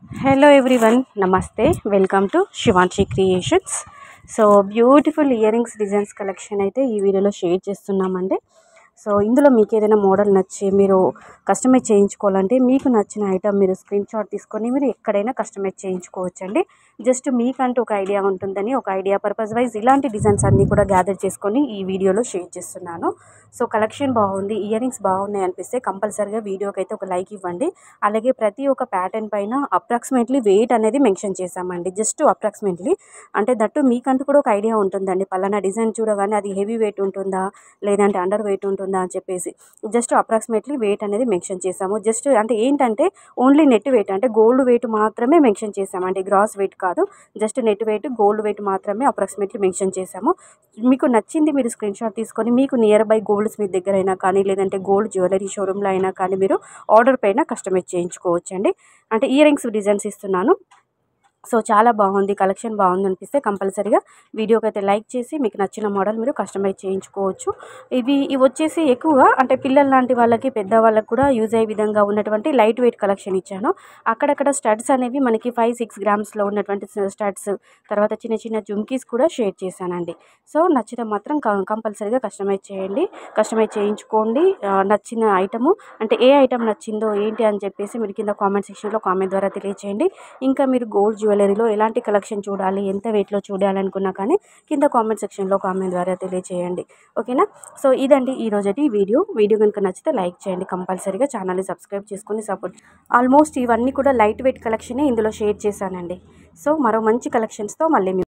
Hello everyone, Namaste. Welcome to Shivanshi Creations. So beautiful ear rings designs collection అయితే ఈ వీడియోలో share చేస్తున్నామండి. So ఇందులో మీకు ఏదైనా మోడల్ నచ్చి మీరు కస్టమైజ్ చేయించుకోవాలంటే మీకు నచ్చిన ఐటమ్ మీరు స్క్రీన్ షాట్ తీసుకొని మీరు ఎక్కడైనా కస్టమైజ్ చేయించుకోవచ్చండి. జస్ట్ మీకంటూ ఒక ఐడియా ఉంటుందని ఒక ఐడియా పర్పస్ వైజ్ ఇలాంటి డిజైన్స్ అన్నీ కూడా గ్యాదర్ చేసుకొని ఈ వీడియోలో షేర్ చేస్తున్నాను. సో కలెక్షన్ బాగుంది, ఇయర్ రింగ్స్ బాగున్నాయి అనిపిస్తే కంపల్సరీగా వీడియోకి అయితే ఒక లైక్ ఇవ్వండి. అలాగే ప్రతి ఒక్క ప్యాటర్న్ పైన అప్రాక్సిమేట్లీ వెయిట్ అనేది మెన్షన్ చేశామండి. జస్ట్ అప్రాక్సిమేట్లీ అంటే దట్టు మీకంటూ కూడా ఒక ఐడియా ఉంటుందండి. పలానా డిజైన్ చూడగానే అది హెవీ వెయిట్ ఉంటుందా లేదంటే అండర్ వెయిట్ ఉంటుందా అని చెప్పేసి జస్ట్ అప్రాక్సిమేట్లీ వెయిట్ అనేది మెన్షన్ చేసాము. జస్ట్ అంటే ఏంటంటే ఓన్లీ నెట్ వెయిట్ అంటే గోల్డ్ వెయిట్ మాత్రమే మెన్షన్ చేసాము. అంటే గ్రాస్ వెయిట్ కాదు, just net weight gold weight మాత్రమే అప్రాక్సిమేట్లీ మెన్షన్ చేసాము. మీకు నచ్చింది మీరు స్క్రీన్ షాట్ తీసుకొని మీకు నియర్ బై గోల్డ్ స్మిత్ దగ్గర అయినా కానీ లేదంటే గోల్డ్ జ్యువెలరీ షోరూంలో అయినా కానీ మీరు ఆర్డర్ పైన కస్టమైజ్ చేయించుకోవచ్చండి. అంటే ఇయర్ రింగ్స్ డిజైన్స్ ఇస్తున్నాను. సో చాలా బాగుంది, కలెక్షన్ బాగుంది అనిపిస్తే కంపల్సరీగా వీడియోకి అయితే లైక్ చేసి మీకు నచ్చిన మోడల్ మీరు కస్టమైజ్ చేయించుకోవచ్చు. ఇవి వచ్చేసి ఎక్కువగా అంటే పిల్లల లాంటి వాళ్ళకి పెద్దవాళ్ళకి కూడా యూజ్ అయ్యే విధంగా ఉన్నటువంటి లైట్ వెయిట్ కలెక్షన్ ఇచ్చాను. అక్కడక్కడ స్టడ్స్ అనేవి మనకి 5-6 గ్రామ్స్లో ఉన్నటువంటి స్టడ్స్, తర్వాత చిన్న చిన్న జుమ్కీస్ కూడా షేర్ చేశానండి. సో నచ్చితే మాత్రం కంపల్సరీగా కస్టమైజ్ చేయండి, కస్టమైజ్ చేయించుకోండి. నచ్చిన ఐటము అంటే ఏ ఐటమ్ నచ్చిందో ఏంటి అని చెప్పేసి మీరు కింద కామెంట్ సెక్షన్లో కామెంట్ ద్వారా తెలియచేయండి. ఇంకా మీరు గోల్డ్ జ్యువెలరీలో ఎలాంటి కలెక్షన్ చూడాలి, ఎంత వెయిట్లో చూడాలనుకున్నా కానీ కింద కామెంట్ సెక్షన్లో కామెంట్ ద్వారా తెలియచేయండి. ఓకేనా? సో ఇదండి ఈరోజటి వీడియో కనుక నచ్చితే లైక్ చేయండి, కంపల్సరీగా ఛానల్ని సబ్స్క్రైబ్ చేసుకొని సపోర్ట్. ఆల్మోస్ట్ ఇవన్నీ కూడా లైట్ వెయిట్ కలెక్షనే ఇందులో షేర్ చేశానండి. సో మరో మంచి కలెక్షన్స్తో మళ్ళీ